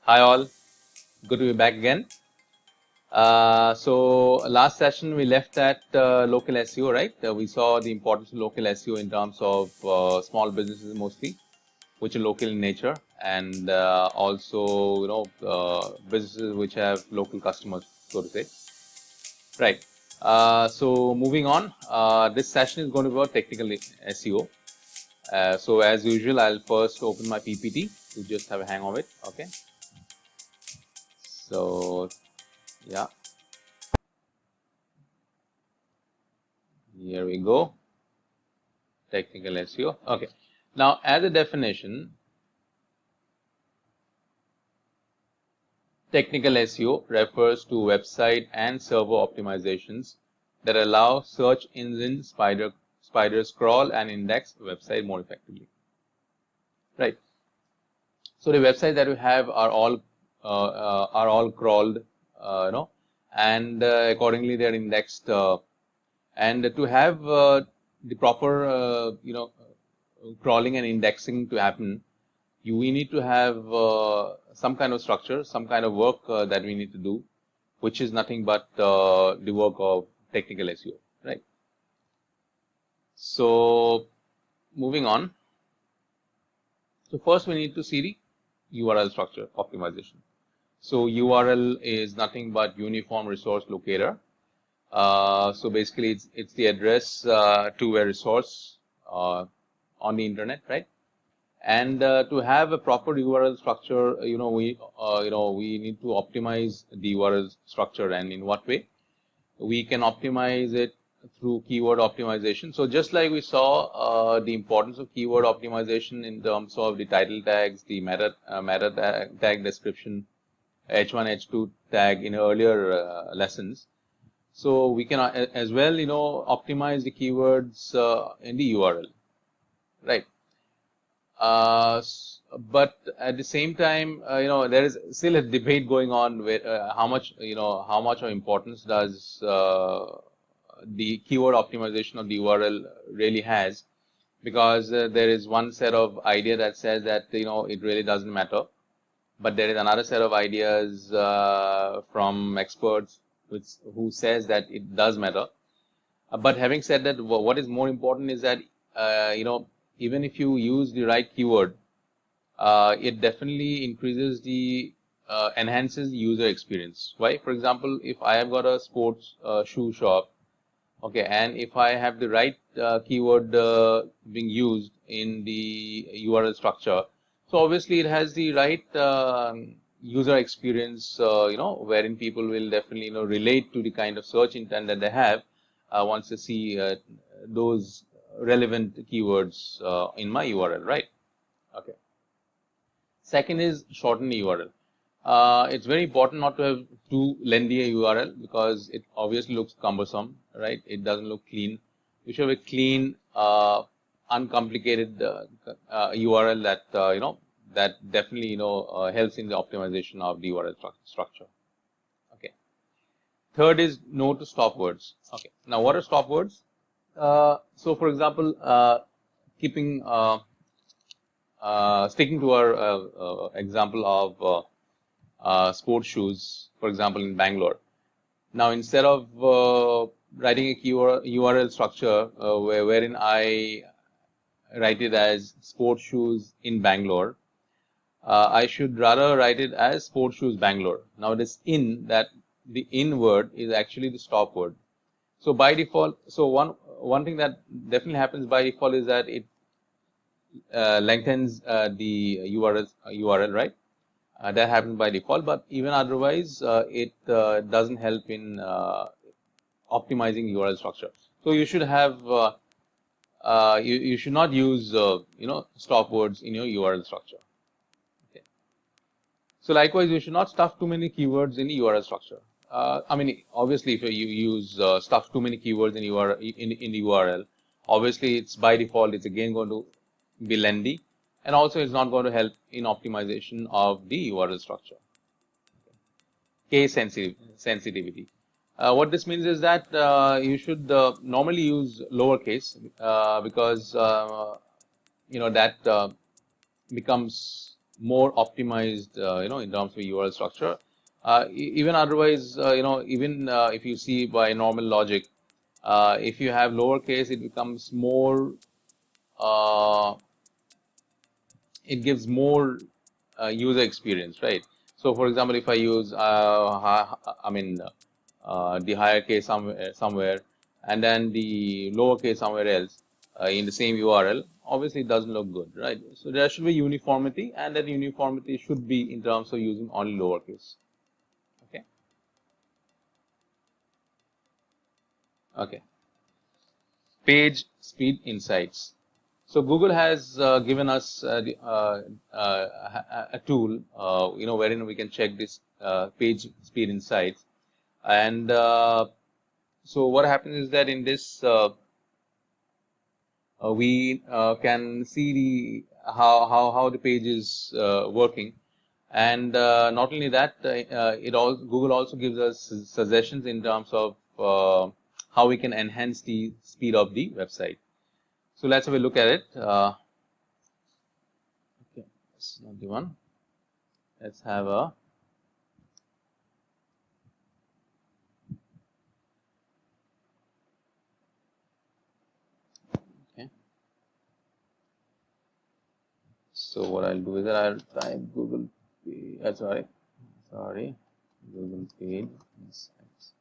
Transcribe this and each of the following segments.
Hi all, good to be back again. So last session we left at local SEO, right? We saw the importance of local SEO in terms of small businesses mostly, which are local in nature, and also businesses which have local customers, so to say. Right. So moving on, this session is going to be about technical SEO. So as usual, I'll first open my PPT to just have a hang of it. Okay. So yeah. Here we go, technical SEO. Okay, now as a definition, technical SEO refers to website and server optimizations that allow search engine spiders crawl and index website more effectively. Right. So the websites that we have are all crawled, and accordingly they are indexed. And to have the proper, crawling and indexing to happen, we need to have some kind of structure, some kind of work that we need to do, which is nothing but the work of technical SEO, right? So moving on. So first we need to see the URL structure optimization. So URL is nothing but uniform resource locator. So basically it's the address to a resource on the internet, right? And to have a proper URL structure, we need to optimize the URL structure. And in what way? We can optimize it through keyword optimization. So just like we saw the importance of keyword optimization in terms of the title tags, the meta tag description, H1, H2 tag in earlier lessons. So we can as well, optimize the keywords in the URL, right? But at the same time, there is still a debate going on with how much of importance does the keyword optimization of the URL really has, because there is one set of idea that says that it really doesn't matter, but there is another set of ideas from experts who says that it does matter. But having said that, what is more important is that even if you use the right keyword, it definitely increases enhances the user experience. Why? For example, if I have got a sports shoe shop, okay, and if I have the right keyword being used in the URL structure, so obviously it has the right user experience, wherein people will definitely relate to the kind of search intent that they have once they see those relevant keywords in my URL, right? Okay. Second is shorten the URL. It's very important not to have too lengthy a URL, because it obviously looks cumbersome, right? It doesn't look clean. You should have a clean, uncomplicated URL that that definitely helps in the optimization of the URL structure. Okay. Third is no to stop words. Okay. Now, what are stop words? So, for example, sticking to our example of sports shoes, for example, in Bangalore. Now, instead of writing a URL structure wherein I write it as sports shoes in Bangalore, I should rather write it as sports shoes Bangalore. Now, this the in word is actually the stop word. So by default, so one thing that definitely happens by default is that it lengthens the URL, right? That happens by default, but even otherwise, it doesn't help in optimizing URL structure. So you should have you should not use stop words in your URL structure. Okay. So likewise, you should not stuff too many keywords in the URL structure. I mean, obviously, if you use stuff too many keywords in the URL, obviously it's by default it's again going to be lengthy, and also it's not going to help in optimization of the URL structure. Case sensitivity. What this means is that you should normally use lowercase because that becomes more optimized, in terms of URL structure. Even otherwise, even if you see by normal logic, if you have lowercase, it becomes more, uh, it gives more user experience, right? So, for example, if I use, the higher case somewhere, and then the lower case somewhere else in the same URL, obviously it doesn't look good, right? So there should be uniformity, and that uniformity should be in terms of using only lowercase. Okay. Okay. Page speed insights. So Google has given us a tool, wherein we can check this page speed insights. And so what happens is that in this, we can see how the page is working, and not only that, Google also gives us suggestions in terms of how we can enhance the speed of the website. So let's have a look at it. Okay, that's not the one. Let's have a okay. So what I'll do is that I'll type Google. Sorry, Google Page Insights.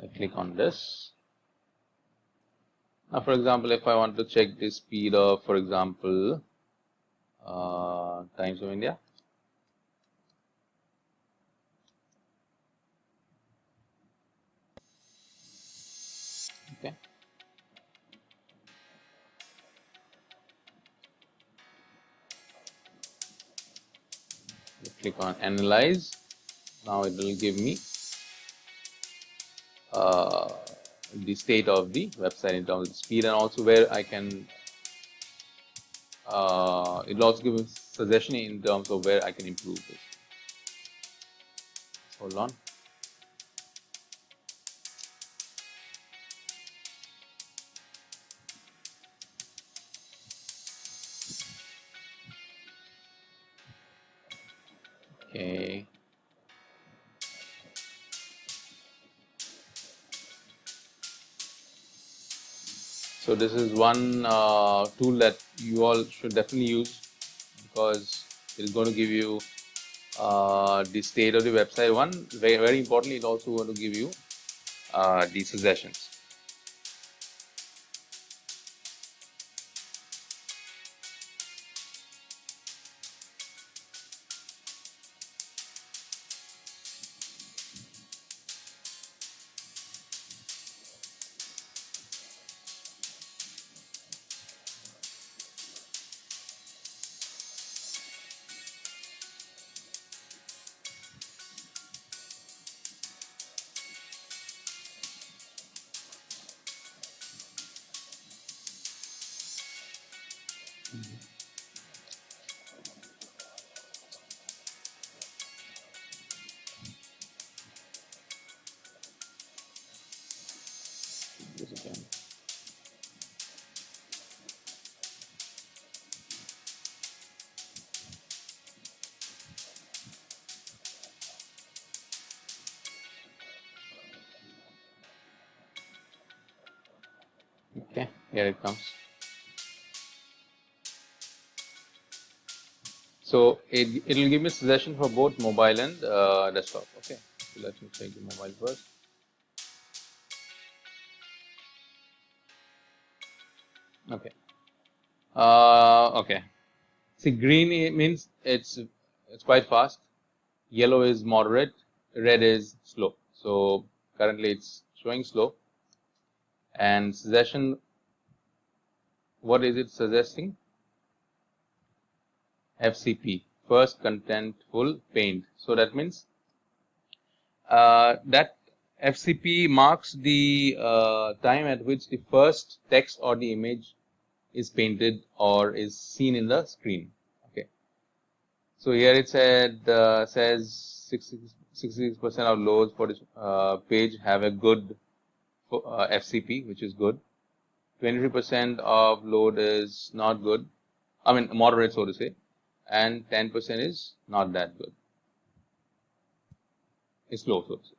I click on this. Now, for example, if I want to check the speed of, for example, Times of India. Okay. Click on Analyze. Now it will give me the state of the website in terms of speed, and also where I can. It will also give a suggestion in terms of where I can improve this. Hold on. Okay. So this is one tool that you all should definitely use, because it is going to give you the state of the website. One, very, very importantly, it's also going to give you the suggestions. This again. Okay, here it comes. So it will give me suggestion for both mobile and desktop. Okay, so let me check the mobile first. Okay. Okay. See, green means it's quite fast. Yellow is moderate. Red is slow. So currently it's showing slow. And suggestion, what is it suggesting? FCP, first contentful paint. So that means that FCP marks the time at which the first text or the image is painted or is seen in the screen. Okay. So here it says 66% of loads for this page have a good FCP, which is good. 23% of load is not good. I mean, moderate, so to say. And 10% is not that good. It's low, so to say.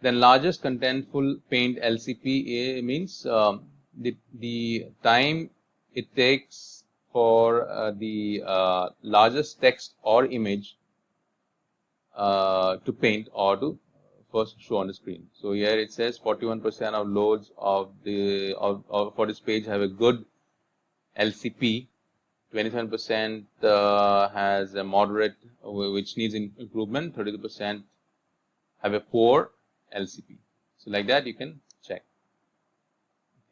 Then largest contentful paint LCP means the time it takes for the largest text or image to paint or to first show on the screen. So here it says 41% of loads of for this page have a good LCP. 27% has a moderate, which needs improvement. 32% have a poor LCP. So like that you can check.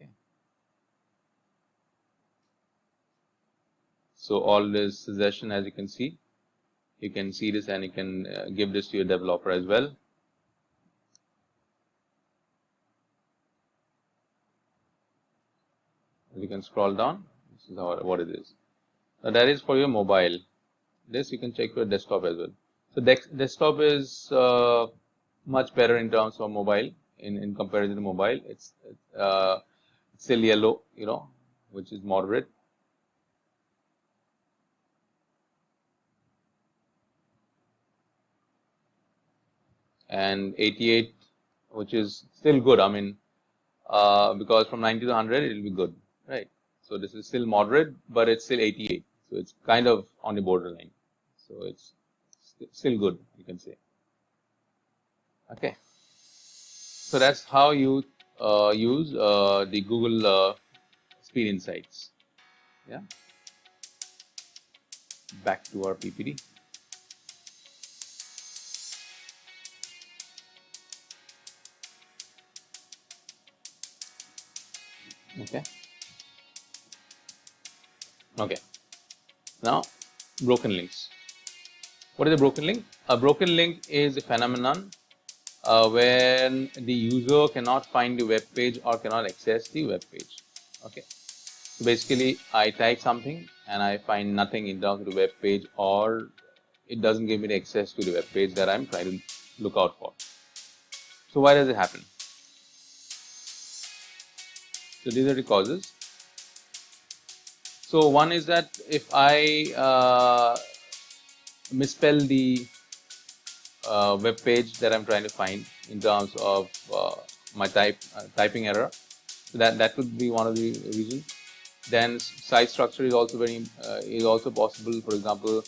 Okay. So all this suggestion, as you can see this and you can give this to your developer as well. As you can scroll down, this is what it is. Now that is for your mobile. This you can check your desktop as well. So desktop is much better in terms of mobile. In comparison to mobile, it's still yellow, which is moderate. And 88, which is still good. I mean, because from 90 to 100, it will be good, right? So this is still moderate, but it's still 88. So it's kind of on the borderline. So it's still good, you can say. Okay. So that's how you use the Google Speed Insights. Yeah. Back to our PPT. Okay. Okay. Now, broken links. What is a broken link? A broken link is a phenomenon when the user cannot find the web page or cannot access the web page. Okay. So basically, I type something and I find nothing in terms of the web page, or it doesn't give me the access to the web page that I'm trying to look out for. So why does it happen? So these are the causes. So one is that if I misspell the web page that I'm trying to find in terms of my typing error, so that could be one of the reasons. Then site structure is also also possible. For example,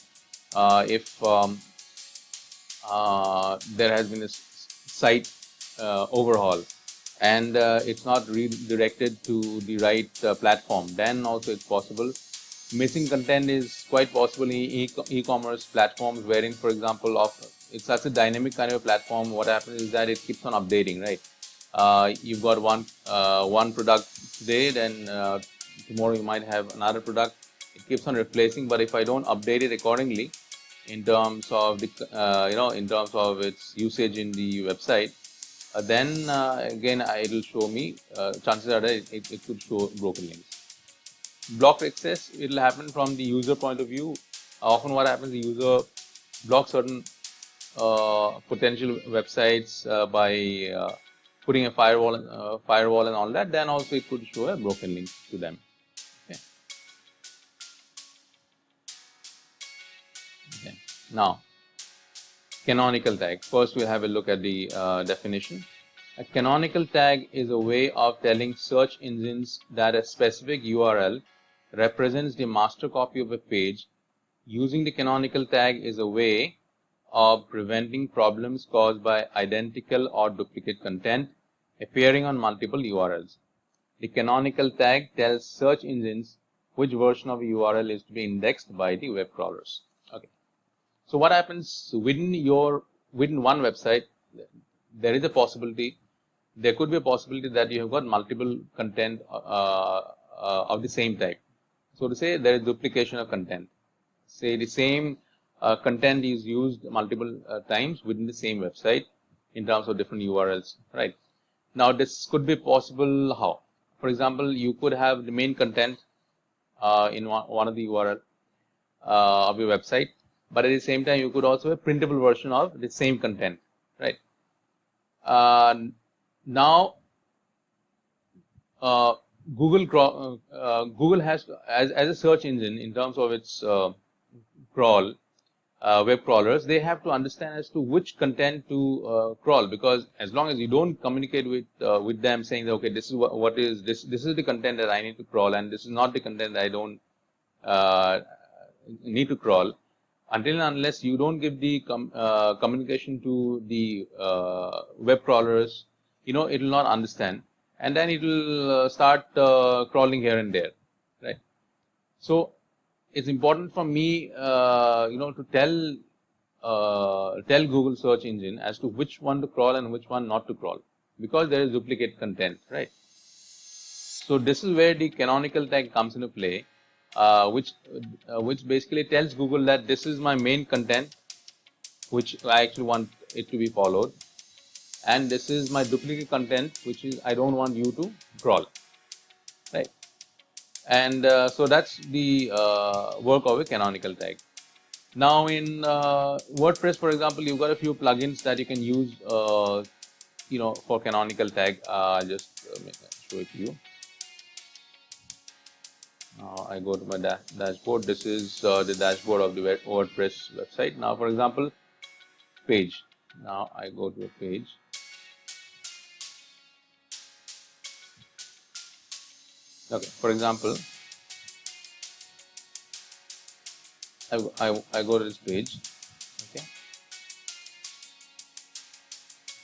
if there has been a site overhaul and it's not redirected to the right platform, then also it's possible. Missing content is quite possible in e-commerce platforms, wherein, for example, it's such a dynamic kind of a platform. What happens is that it keeps on updating, right? You've got one product today, then tomorrow you might have another product. It keeps on replacing, but if I don't update it accordingly in terms of the in terms of its usage in the website, then again it will show me, chances are that it could show broken links. Blocked access, it will happen from the user point of view. Often what happens, the user blocks certain potential websites by putting a firewall and all that. Then also it could show a broken link to them. Okay. Now, canonical tag. First, we'll have a look at the definition. A canonical tag is a way of telling search engines that a specific URL represents the master copy of a page. Using the canonical tag is a way of preventing problems caused by identical or duplicate content appearing on multiple URLs. The canonical tag tells search engines which version of a URL is to be indexed by the web crawlers. Okay. So what happens within one website? There could be a possibility that you have got multiple content of the same type. So to say, there is duplication of content. Say the same content is used multiple times within the same website in terms of different URLs, right? Now this could be possible how? For example, you could have the main content in one of the URL of your website, but at the same time you could also have a printable version of the same content, right? Now Google has as a search engine in terms of its crawl. Web crawlers, they have to understand as to which content to crawl, because as long as you don't communicate with them saying that, okay, this is what is this is the content that I need to crawl, and this is not the content that I don't need to crawl, until and unless you don't give the communication to the web crawlers, it will not understand, and then it will start crawling here and there, right? So it's important for me, to tell Google search engine as to which one to crawl and which one not to crawl, because there is duplicate content, right? So this is where the canonical tag comes into play, which basically tells Google that this is my main content, which I actually want it to be followed, and this is my duplicate content, which is I don't want you to crawl, right? And so that's the work of a canonical tag. Now in WordPress, for example, you've got a few plugins that you can use, for canonical tag. I'll just show it to you. I go to my dashboard. This is the dashboard of the WordPress website. Now, for example, page. Now I go to a page. Okay, for example, I go to this page. Okay,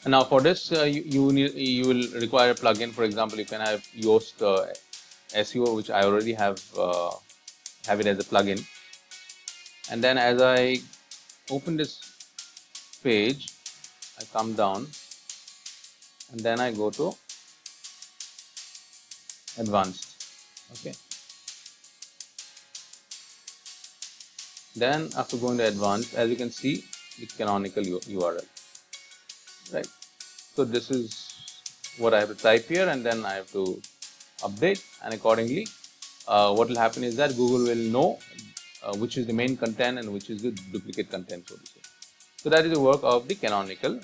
and now for this you will require a plugin. For example, you can have Yoast SEO, which I already have it as a plugin. And then as I open this page, I come down, and then I go to advanced. Okay. Then after going to advanced, as you can see, the canonical URL, right? So this is what I have to type here, and then I have to update, and accordingly what will happen is that Google will know which is the main content and which is the duplicate content, so to say. So that is the work of the canonical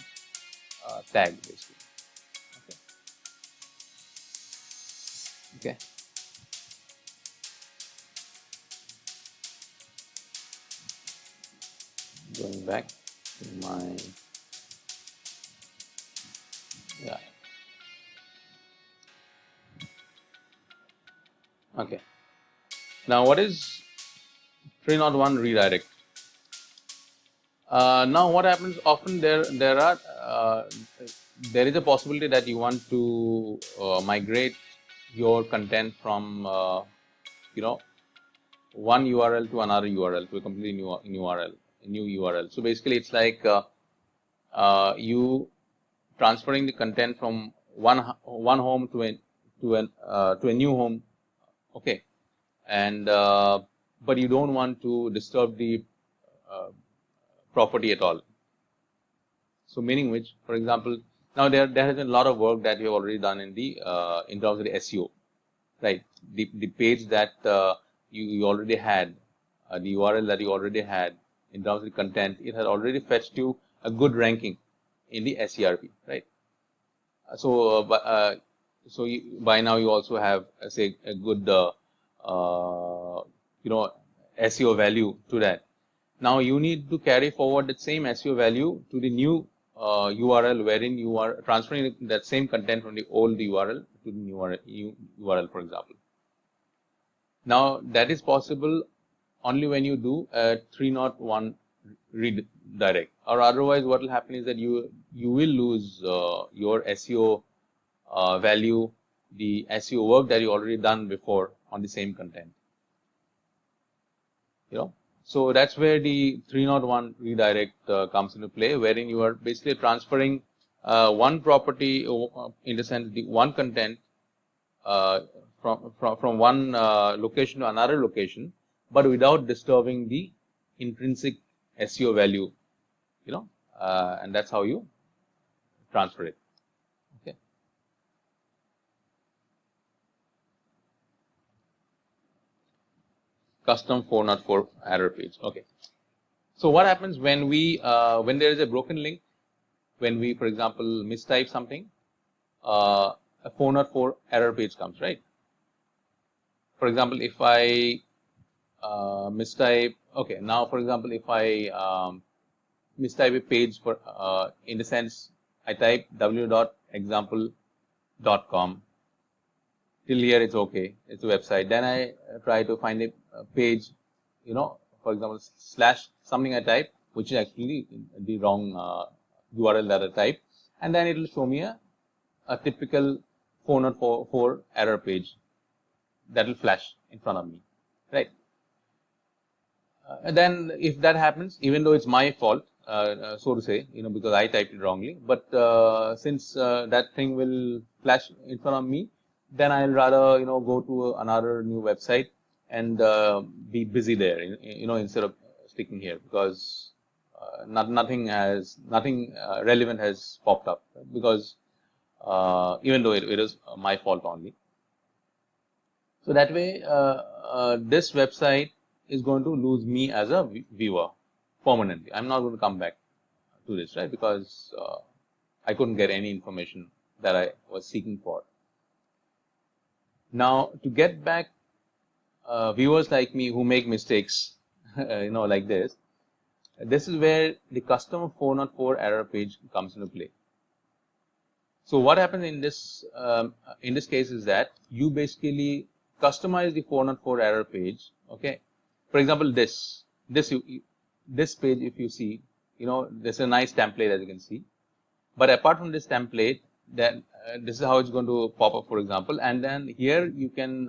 tag, basically. Okay. Going back to my Okay. Now, what is 301 redirect? Now, what happens often there is a possibility that you want to migrate your content from one URL to another URL, to a completely new URL. So basically, it's like you transferring the content from one home to a new home. Okay, and but you don't want to disturb the property at all. So meaning which, for example, now there has been a lot of work that you have already done in the in terms of the SEO, right? The page that you already had, the URL that you already had in terms of the content, it has already fetched you a good ranking in the SERP, right? So by now you also have, say, a good SEO value to that. Now you need to carry forward that same SEO value to the new URL, wherein you are transferring that same content from the old URL to the new URL, for example. Now that is possible only when you do a 301 redirect, or otherwise what will happen is that you will lose your SEO value, the SEO work that you already done before on the same content. So that's where the 301 redirect comes into play, wherein you are basically transferring one property, in the sense the one content from one location to another location, but without disturbing the intrinsic SEO value, and that's how you transfer it. Okay. Custom 404 error page. Okay. So what happens when we when there is a broken link, when we, for example, mistype something, a 404 error page comes, right? For example, if I mistype, okay, now for example, if I mistype a page for, in the sense, I type www.example.com. Till here it's okay, it's a website. Then I try to find a page, for example, slash something I type, which is actually the wrong URL that I type, and then it will show me a typical 404 error page that will flash in front of me, right? Then if that happens, even though it's my fault, so to say, because I typed it wrongly, but since that thing will flash in front of me, then I'll rather go to another new website and be busy there, instead of sticking here, because nothing relevant has popped up, because even though it is my fault only. So that way, this website is going to lose me as a viewer permanently. I'm not going to come back to this, right? Because I couldn't get any information that I was seeking for. Now, to get back viewers like me who make mistakes, like this is where the customer 404 error page comes into play. So what happens in this case is that you basically customize the 404 error page. Okay, for example, this page, if you see, there's a nice template, as you can see. But apart from this template, then this is how it's going to pop up, for example. And then here you can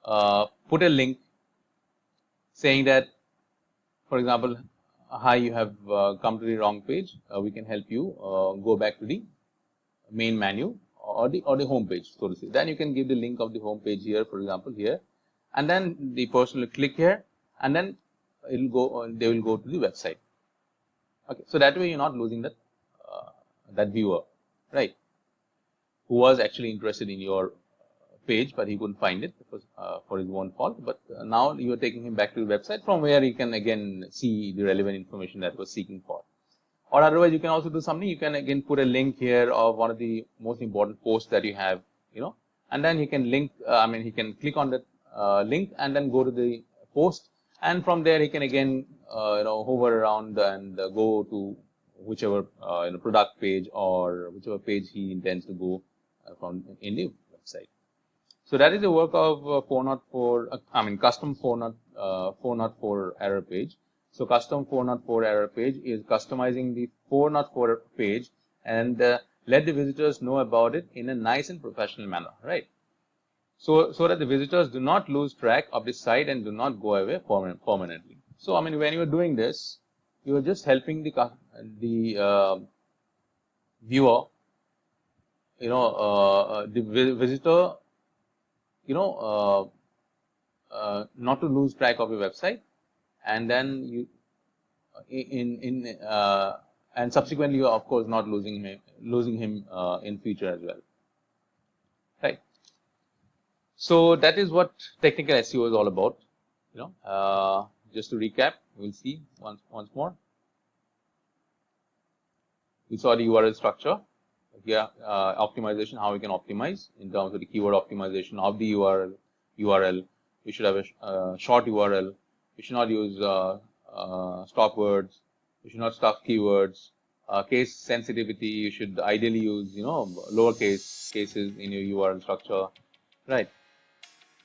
put a link saying that, for example, hi, you have come to the wrong page. We can help you go back to the main menu or the home page, so to say. Then you can give the link of the home page here, for example, here, and then the person will click here, and then it will go. They will go to the website. Okay, so that way you're not losing that viewer, right? Who was actually interested in your page, but he couldn't find it for his own fault. But now you are taking him back to the website from where he can again see the relevant information that was seeking for. Or otherwise, you can also do something. You can again put a link here of one of the most important posts that you have, and then he can link. He can click on that link and then go to the post, and from there he can again, hover around and go to whichever product page or whichever page he intends to go from in the website. So that is the work of 404. Custom 404 error page. So custom 404 error page is customizing the 404 page and let the visitors know about it in a nice and professional manner, right? So that the visitors do not lose track of the site and do not go away permanently. So when you are doing this, you are just helping the viewer, the visitor, not to lose track of your website, and then you and subsequently you are of course not losing him in future as well, right? So that is what technical SEO is all about. Just to recap, we'll see once more. We saw the URL structure here, optimization, how we can optimize in terms of the keyword optimization of the URL. We should have a short URL. We should not use stop words. We should not stuff keywords. Case sensitivity, you should ideally use lowercase cases in your URL structure, right?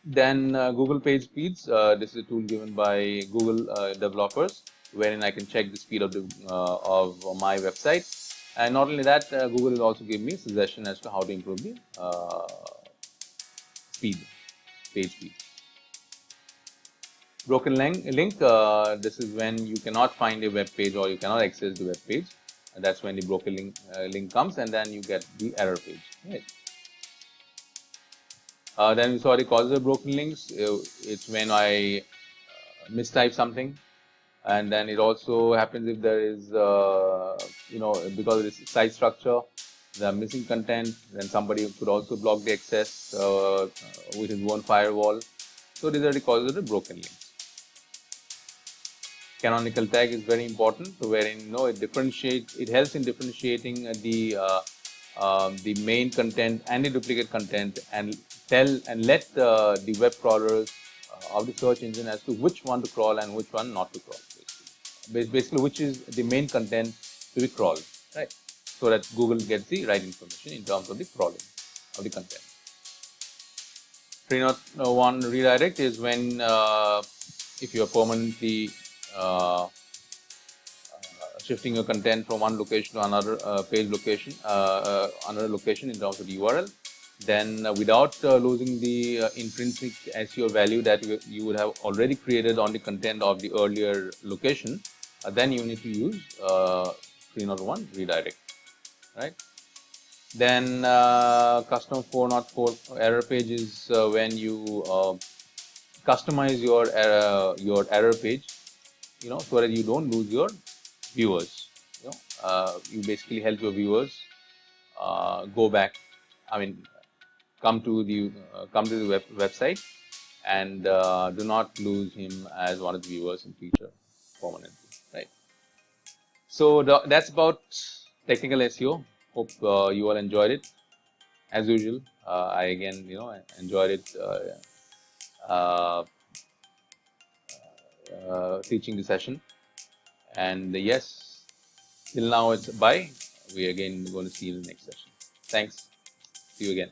Then Google Page Speeds. This is a tool given by Google developers, wherein I can check the speed of my website. And not only that, Google will also give me a suggestion as to how to improve the page speed. Broken link. This is when you cannot find a web page or you cannot access the web page. And that's when the broken link comes, and then you get the error page. Right. Then we saw the causes of broken links. It's when I mistype something, and then it also happens if there is, because of this site structure, the missing content. Then somebody could also block the access with his own firewall. So these are the causes of the broken links. Canonical tag is very important, wherein it helps in differentiating the the main content and the duplicate content, and let the web crawlers of the search engine as to which one to crawl and which one not to crawl. Basically, which is the main content to be crawled, right? So that Google gets the right information in terms of the crawling of the content. 301 redirect is when if you are permanently shifting your content from one location to another page location, another location in terms of the URL, then without losing the intrinsic SEO value that you would have already created on the content of the earlier location, then you need to use 301 redirect, right? Then custom 404 error page is when you customize your error page, so that you don't lose your viewers. You basically help your viewers go back. I mean, come to the website and do not lose him as one of the viewers in future permanently, right? So that's about technical SEO. Hope you all enjoyed it. As usual, I again, enjoyed it teaching the session. And yes, till now it's bye. We again going to see you in the next session. Thanks. See you again.